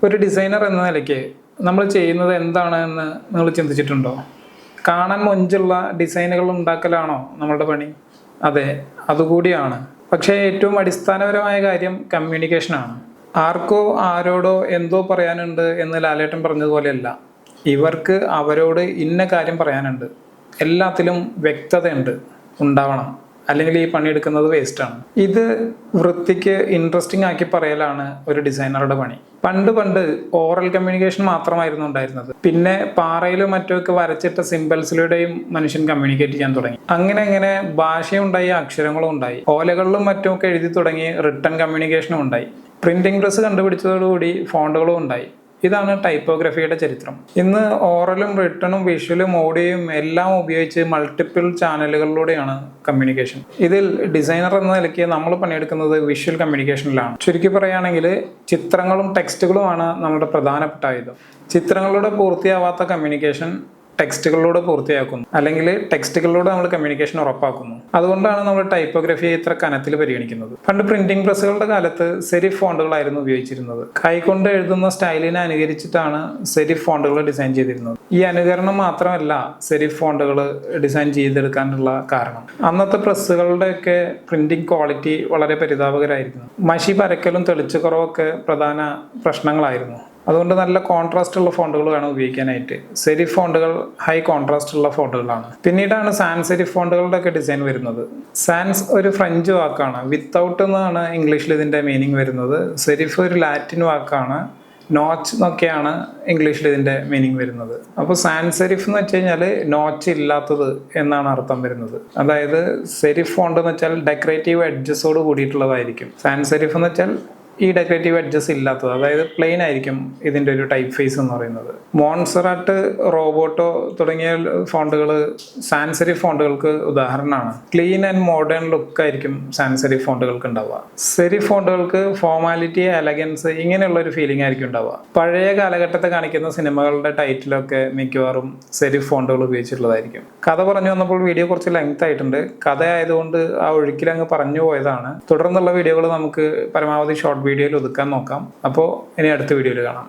ഒരു ഡിസൈനർ എന്ന നിലയ്ക്ക് നമ്മൾ ചെയ്യുന്നത് എന്താണെന്ന് നിങ്ങൾ ചിന്തിച്ചിട്ടുണ്ടോ? കാണാൻ മൊഞ്ചുള്ള ഡിസൈനുകൾ ഉണ്ടാക്കലാണോ നമ്മളുടെ പണി? അതെ, അതുകൂടിയാണ്. പക്ഷേ ഏറ്റവും അടിസ്ഥാനപരമായ കാര്യം കമ്മ്യൂണിക്കേഷനാണ്. ആർക്കോ ആരോടോ എന്തോ പറയാനുണ്ട് എന്ന് ലാലേട്ടൻ പറഞ്ഞതുപോലെയല്ല. ഇവർക്ക് അവരോട് ഇന്ന കാര്യം പറയാനുണ്ട്. എല്ലാത്തിലും വ്യക്തതയുണ്ട് ഉണ്ടാവണം, അല്ലെങ്കിൽ ഈ പണിയെടുക്കുന്നത് വേസ്റ്റാണ്. ഇത് വൃത്തിക്ക് ഇൻട്രസ്റ്റിംഗ് ആക്കി പറയലാണ് ഒരു ഡിസൈനറുടെ പണി. പണ്ട് ഓറൽ കമ്മ്യൂണിക്കേഷൻ മാത്രമായിരുന്നു ഉണ്ടായിരുന്നത്. പിന്നെ പാറയിലും മറ്റുമൊക്കെ വരച്ചിട്ട സിംബൽസിലൂടെയും മനുഷ്യൻ കമ്മ്യൂണിക്കേറ്റ് ചെയ്യാൻ തുടങ്ങി. അങ്ങനെ ഭാഷയുണ്ടായി, അക്ഷരങ്ങളും ഉണ്ടായി. ഓലകളിലും മറ്റുമൊക്കെ എഴുതി തുടങ്ങി റിട്ടൺ കമ്മ്യൂണിക്കേഷനും ഉണ്ടായി. പ്രിന്റിംഗ് പ്രസ് കണ്ടുപിടിച്ചതോടുകൂടി ഫോണ്ടുകളും ഉണ്ടായി. ഇതാണ് ടൈപ്പോഗ്രഫിയുടെ ചരിത്രം. ഇന്ന് ഓറലും റിട്ടണും വിഷ്വലും ഓഡിയോയും എല്ലാം ഉപയോഗിച്ച് മൾട്ടിപ്പിൾ ചാനലുകളിലൂടെയാണ് കമ്മ്യൂണിക്കേഷൻ. ഇതിൽ ഡിസൈനർ എന്ന നിലയ്ക്ക് നമ്മൾ പണിയെടുക്കുന്നത് വിഷ്വൽ കമ്മ്യൂണിക്കേഷനിലാണ്. ചുരുക്കി പറയുകയാണെങ്കിൽ ചിത്രങ്ങളും ടെക്സ്റ്റുകളുമാണ് നമ്മുടെ പ്രധാനപ്പെട്ട ആയുധം. ചിത്രങ്ങളുടെ പൂർത്തിയാവാത്ത കമ്മ്യൂണിക്കേഷൻ ടെക്സ്റ്റുകളിലൂടെ പൂർത്തിയാക്കുന്നു, അല്ലെങ്കിൽ ടെക്സ്റ്റുകളിലൂടെ നമ്മൾ കമ്മ്യൂണിക്കേഷൻ ഉറപ്പാക്കുന്നു. അതുകൊണ്ടാണ് നമ്മൾ ടൈപ്പോഗ്രഫിയെ ഇത്ര കനത്തിൽ പരിഗണിക്കുന്നത്. പണ്ട് പ്രിന്റിംഗ് പ്രസ്സുകളുടെ കാലത്ത് സെരിഫ് ഫോണ്ടുകളായിരുന്നു ഉപയോഗിച്ചിരുന്നത്. കൈകൊണ്ട് എഴുതുന്ന സ്റ്റൈലിനെ അനുകരിച്ചിട്ടാണ് സെരിഫ് ഫോണ്ടുകൾ ഡിസൈൻ ചെയ്തിരുന്നത്. ഈ അനുകരണം മാത്രമല്ല സെരിഫ് ഫോണ്ടുകൾ ഡിസൈൻ ചെയ്തെടുക്കാനുള്ള കാരണം. അന്നത്തെ പ്രസ്സുകളുടെയൊക്കെ പ്രിന്റിംഗ് ക്വാളിറ്റി വളരെ പരിതാപകരമായിരുന്നു. മഷി പരക്കലും തെളിച്ചുകുറവൊക്കെ പ്രധാന പ്രശ്നങ്ങളായിരുന്നു. അതുകൊണ്ട് നല്ല കോൺട്രാസ്റ്റ് ഉള്ള ഫോണ്ടുകൾ വേണം ഉപയോഗിക്കാനായിട്ട്. സെരിഫ് ഫോണ്ടുകൾ ഹൈ കോൺട്രാസ്റ്റ് ഉള്ള ഫോണ്ടുകളാണ്. പിന്നീടാണ് സാൻസ് സെരിഫ് ഫോണ്ടുകളുടെ ഒക്കെ ഡിസൈൻ വരുന്നത്. സാൻസ് ഒരു ഫ്രഞ്ച് വാക്കാണ്. വിത്തൗട്ട് എന്നാണ് ഇംഗ്ലീഷിൽ ഇതിൻ്റെ മീനിങ് വരുന്നത്. സെരിഫ് ഒരു ലാറ്റിൻ വാക്കാണ്. നോച്ച് എന്നൊക്കെയാണ് ഇംഗ്ലീഷിൽ ഇതിൻ്റെ മീനിങ് വരുന്നത്. അപ്പോൾ സാൻസ് സെരിഫ് എന്ന് വെച്ച് കഴിഞ്ഞാൽ നോച്ച് ഇല്ലാത്തത് എന്നാണ് അർത്ഥം വരുന്നത്. അതായത് സെരിഫ് ഫോണ്ട് എന്ന് വെച്ചാൽ ഡെക്കറേറ്റീവ് എഡ്ജസോട് കൂടിയിട്ടുള്ളതായിരിക്കും. സാൻസ് സെരിഫ് എന്ന് വെച്ചാൽ ഈ ഡെക്കറേറ്റീവ് എഡ്ജസ് ഇല്ലാത്തത്, അതായത് പ്ലെയിൻ ആയിരിക്കും ഇതിൻ്റെ ഒരു ടൈപ്പ് ഫേസ് എന്ന് പറയുന്നത്. മോൺസറാട്ട്, റോബോട്ടോ തുടങ്ങിയ ഫോണ്ടുകൾ സാൻസ് സെരിഫ് ഫോണ്ടുകൾക്ക് ഉദാഹരണമാണ്. ക്ലീൻ ആൻഡ് മോഡേൺ ലുക്ക് ആയിരിക്കും സാൻസ് സെരിഫ് ഫോണ്ടുകൾക്ക് ഉണ്ടാവുക. സെരിഫ് ഫോണ്ടുകൾക്ക് ഫോർമാലിറ്റി, എലഗൻസ് ഇങ്ങനെയുള്ള ഒരു ഫീലിംഗ് ആയിരിക്കും ഉണ്ടാവുക. പഴയ കാലഘട്ടത്തെ കാണിക്കുന്ന സിനിമകളുടെ ടൈറ്റിലൊക്കെ മിക്കവാറും സെരിഫ് ഫോണ്ടുകൾ ഉപയോഗിച്ചിട്ടുള്ളതായിരിക്കും. കഥ പറഞ്ഞു വന്നപ്പോൾ വീഡിയോ കുറച്ച് ലെങ്ത് ആയിട്ടുണ്ട്. കഥ ആയതുകൊണ്ട് ആ ഒഴുക്കിലങ്ങ് പറഞ്ഞു പോയതാണ്. തുടർന്നുള്ള വീഡിയോകൾ നമുക്ക് പരമാവധി ഷോർട്ട് വീഡിയോയിൽ ഒതുക്കാൻ നോക്കാം. അപ്പോൾ ഇനി അടുത്ത വീഡിയോയിൽ കാണാം.